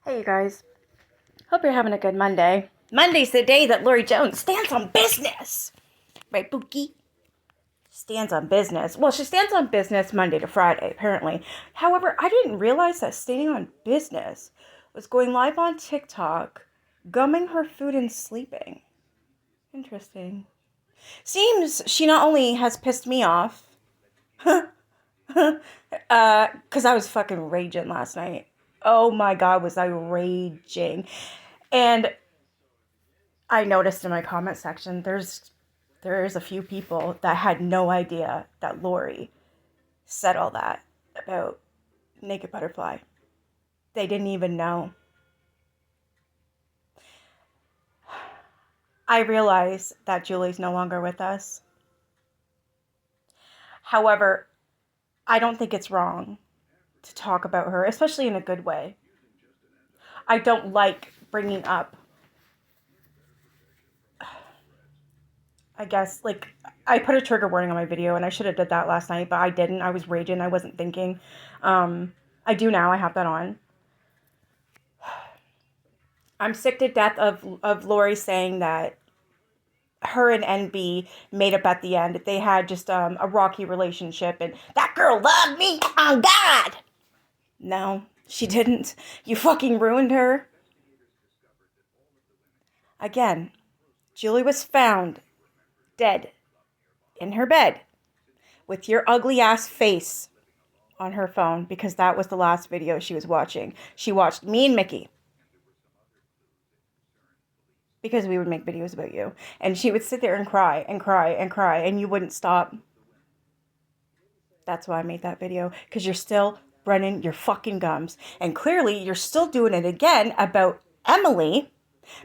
Hey, you guys. Hope you're having a good Monday. Monday's the day that Lori Jones stands on business. Right, Pookie? Stands on business. Well, she stands on business Monday to Friday, apparently. However, I didn't realize that standing on business was going live on TikTok, gumming her food and sleeping. Interesting. Seems she not only has pissed me off, because I was fucking raging last night. Oh my God, was I raging. And I noticed in my comment section, there's a few people that had no idea that Lori said all that about Naked Butterfly. They didn't even know. I realize that Julie's no longer with us. However, I don't think it's wrong to talk about her, especially in a good way. I don't like bringing up, I guess, like, I put a trigger warning on my video, and I should have did that last night, but I didn't. I was raging. I wasn't thinking. I do now. I have that on. I'm sick to death of Lori saying that her and NB made up at the end. They had just a rocky relationship, and that girl loved me. Oh, God! No, she didn't. You fucking ruined her. Again, Julie was found dead in her bed with your ugly ass face on her phone because that was the last video she was watching. She watched me and Mickey because we would make videos about you. And she would sit there and cry and cry and cry, and you wouldn't stop. That's why I made that video, because you're still running your fucking gums. And clearly you're still doing it again about Emily,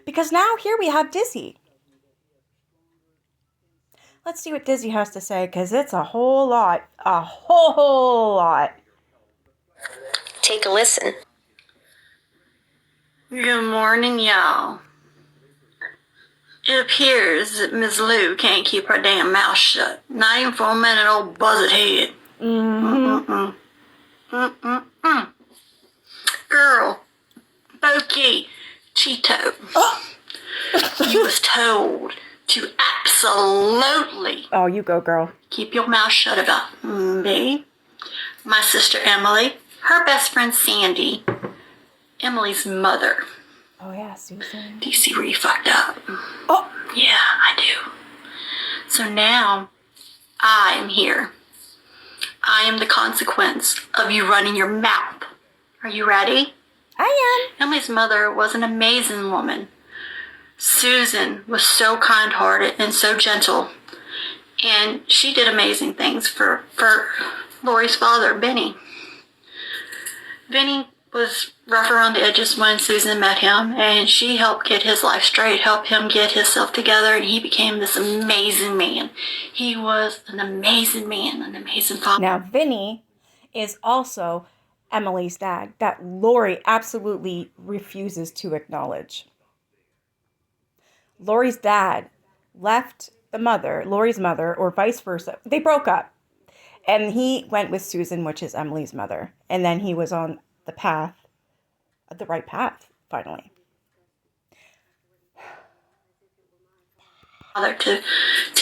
because now here we have Dizzy. Let's see what Dizzy has to say, because it's a whole lot. A whole lot. Take a listen. Good morning, y'all. It appears that Ms. Lou can't keep her damn mouth shut. Not even for a minute, old buzzard head. Girl, Pokey, Cheeto, you was told to absolutely Oh, you go, girl. keep your mouth shut about me, my sister Emily, her best friend Sandy, Emily's mother. Oh, yeah, Susan. Do you see where you fucked up? Oh! Yeah, I do. So now, I am here. I am the consequence of you running your mouth. Are you ready? I am. Emily's mother was an amazing woman. Susan was so kind-hearted and so gentle. And she did amazing things for Lori's father, Benny. Benny was rough around the edges when Susan met him, and she helped get his life straight, help him get himself together, and he became this amazing man. He was an amazing man, an amazing father. Now, Vinny is also Emily's dad that Lori absolutely refuses to acknowledge. Lori's dad left the mother, Lori's mother, or vice versa. They broke up, and he went with Susan, which is Emily's mother, and then he was on the right path, finally. Father to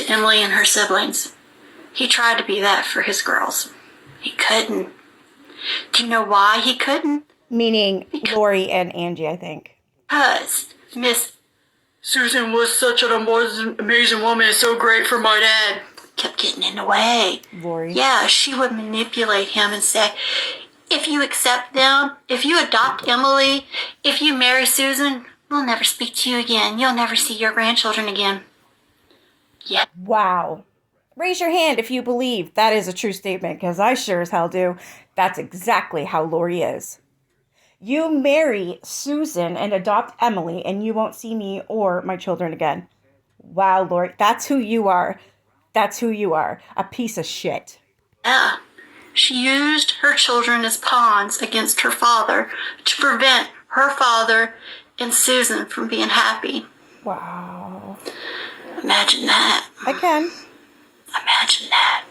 Emily and her siblings. He tried to be that for his girls. He couldn't. Do you know why he couldn't? Meaning Lori and Angie, I think. Because Miss Susan was such an amazing woman, so great for my dad. Kept getting in the way. Lori. Yeah, she would manipulate him and say, if you accept them, if you adopt Emily, if you marry Susan, we'll never speak to you again. You'll never see your grandchildren again. Yeah. Wow. Raise your hand if you believe that is a true statement, because I sure as hell do. That's exactly how Lori is. You marry Susan and adopt Emily, and you won't see me or my children again. Wow, Lori, that's who you are. That's who you are. A piece of shit. Yeah. She used her children as pawns against her father to prevent her father and Susan from being happy. Wow. Imagine that. I can. Imagine that.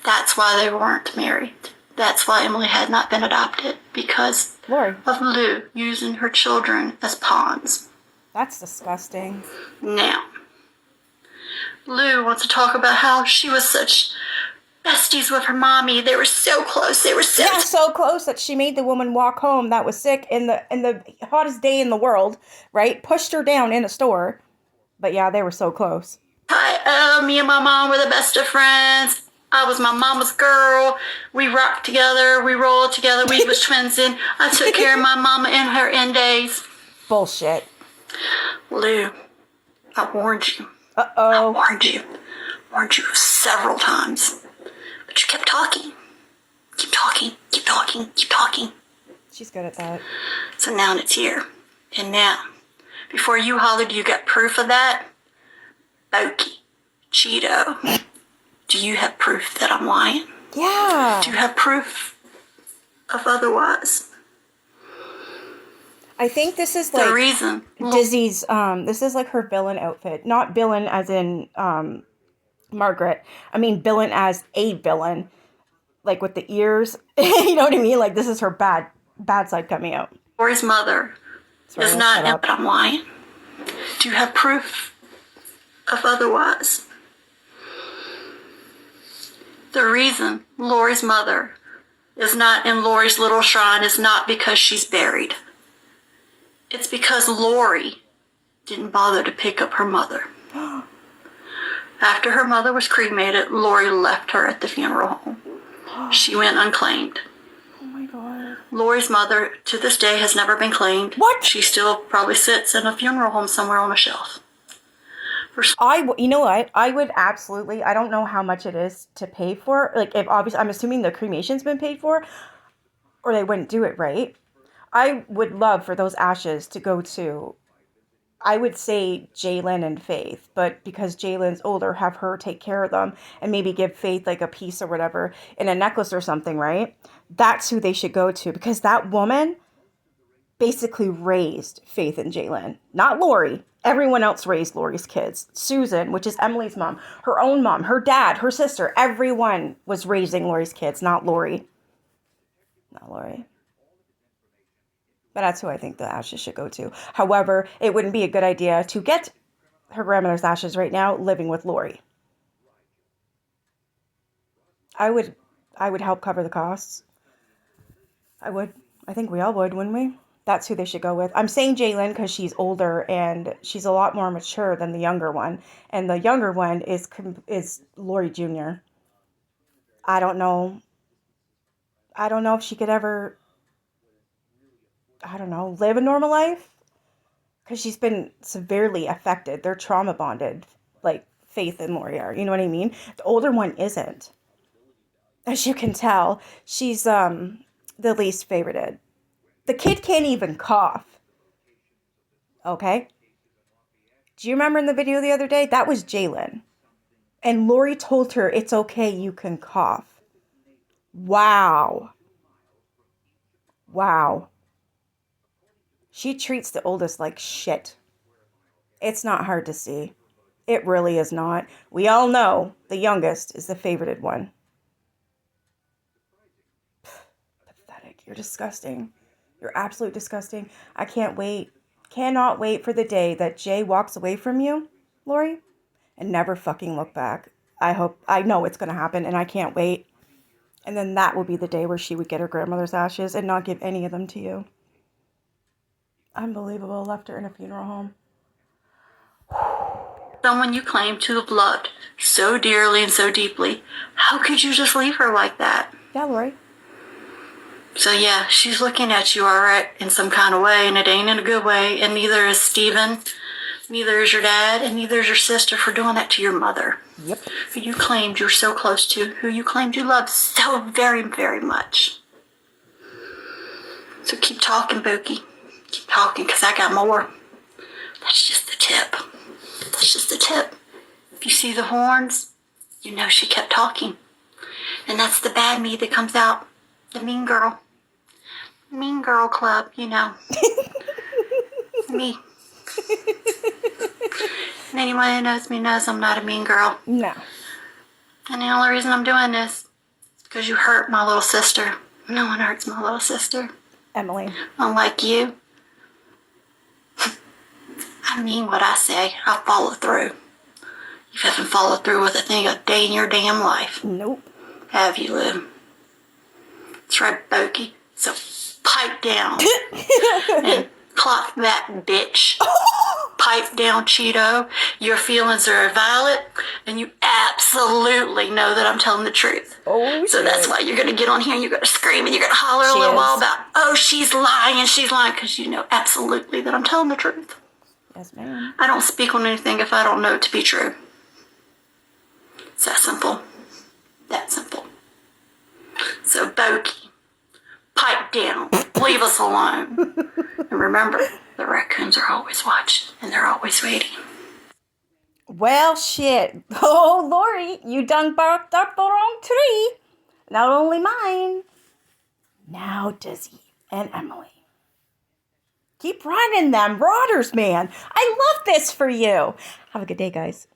That's why they weren't married. That's why Emily had not been adopted, because Lori, of Lou using her children as pawns. that's disgusting. Now, Lou wants to talk about how she was such besties with her mommy. They were so close. They were so Yeah, so close that she made the woman walk home that was sick in the hottest day in the world, right? Pushed her down in a store. But yeah, they were so close. tight. Oh, me and my mom were the best of friends. I was my mama's girl. We rocked together. We rolled together. We was twins, and I took care of my mama in her end days. Bullshit. Lou, I warned you. Uh-oh. Warned you. Warned you several times. But you kept talking. Keep talking. Keep talking. Keep talking. She's good at that. So now it's here. And now, before you hollered you got proof of that, Bokey, Cheeto, do you have proof that I'm lying? Yeah. Do you have proof of otherwise? I think this is The like reason. Dizzy's, this is like her villain outfit. Not villain as in Margaret. I mean villain as a villain. Like with the ears. You know what I mean? Like this is her bad side coming out. Lori's mother Sorry, is I'll not shut in, up. but I'm lying. Do you have proof of otherwise? The reason Lori's mother is not in Lori's little shrine is not because she's buried. It's because Lori didn't bother to pick up her mother. After her mother was cremated, Lori left her at the funeral home. She went unclaimed. Oh my god. Lori's mother, to this day, has never been claimed. What? She still probably sits in a funeral home somewhere on a shelf. You know what? I would absolutely, I don't know how much it is to pay for. Like, if obviously, I'm assuming the cremation's been paid for, or they wouldn't do it, right? I would love for those ashes to go to, I would say Jalen and Faith, but because Jalen's older, have her take care of them and maybe give Faith like a piece or whatever in a necklace or something, right? That's who they should go to, because that woman basically raised Faith and Jalen, not Lori. Everyone else raised Lori's kids. Susan, which is Emily's mom, her own mom, her dad, her sister, everyone was raising Lori's kids, not Lori. Not Lori. But that's who I think the ashes should go to. However, it wouldn't be a good idea to get her grandmother's ashes right now living with Lori. I would help cover the costs. I would. I think we all would, wouldn't we? That's who they should go with. I'm saying Jalen because she's older and she's a lot more mature than the younger one. And the younger one is Lori Jr. I don't know. I don't know if she could ever, live a normal life. Because she's been severely affected. They're trauma bonded, like Faith and Lori are. You know what I mean? The older one isn't. As you can tell, she's the least favorited. The kid can't even cough. Okay? Do you remember in the video the other day? That was Jalen. And Lori told her, it's okay, you can cough. Wow. Wow. She treats the oldest like shit. It's not hard to see. It really is not. We all know the youngest is the favorited one. Pathetic. You're disgusting. You're absolutely disgusting. I can't wait. Cannot wait for the day that Jay walks away from you, Lori, and never fucking look back. I know it's going to happen, and I can't wait. And then that will be the day where she would get her grandmother's ashes and not give any of them to you. Unbelievable. Left her in a funeral home. Someone you claim to have loved so dearly and so deeply. How could you just leave her like that? Yeah, Lori. So yeah, she's looking at you all right in some kind of way, and it ain't in a good way. And neither is Steven, neither is your dad, and neither is your sister for doing that to your mother. Yep. Who you claimed you were so close to, who you claimed you loved so very, very much. So keep talking, Bookie. Keep talking, because I got more. That's just the tip. That's just the tip. If you see the horns, you know she kept talking. And that's the bad me that comes out. The mean girl. Mean girl club, you know. Me. And anyone who knows me knows I'm not a mean girl. No. And the only reason I'm doing this is Because you hurt my little sister. No one hurts my little sister. Emily. Unlike you. I mean what I say. I follow through. You haven't followed through with a thing a day in your damn life. Nope. Have you, Lou? That's right, Bokey. So pipe down and clock that bitch. Pipe down, Cheeto. Your feelings are valid, and you absolutely know that I'm telling the truth. Oh, so that's why you're going to get on here and you're going to scream and you're going to holler a little while about, oh, she's lying, because you know absolutely that I'm telling the truth. Yes, ma'am. I don't speak on anything if I don't know it to be true. It's that simple. That simple. So, Bokey, pipe down. Leave us alone. And remember, the raccoons are always watching, and they're always waiting. Well, shit. Oh, Lori, you done barked up the wrong tree. Not only mine. Now Dizzy and Emily. Keep running them rotters, man. I love this for you. Have a good day, guys.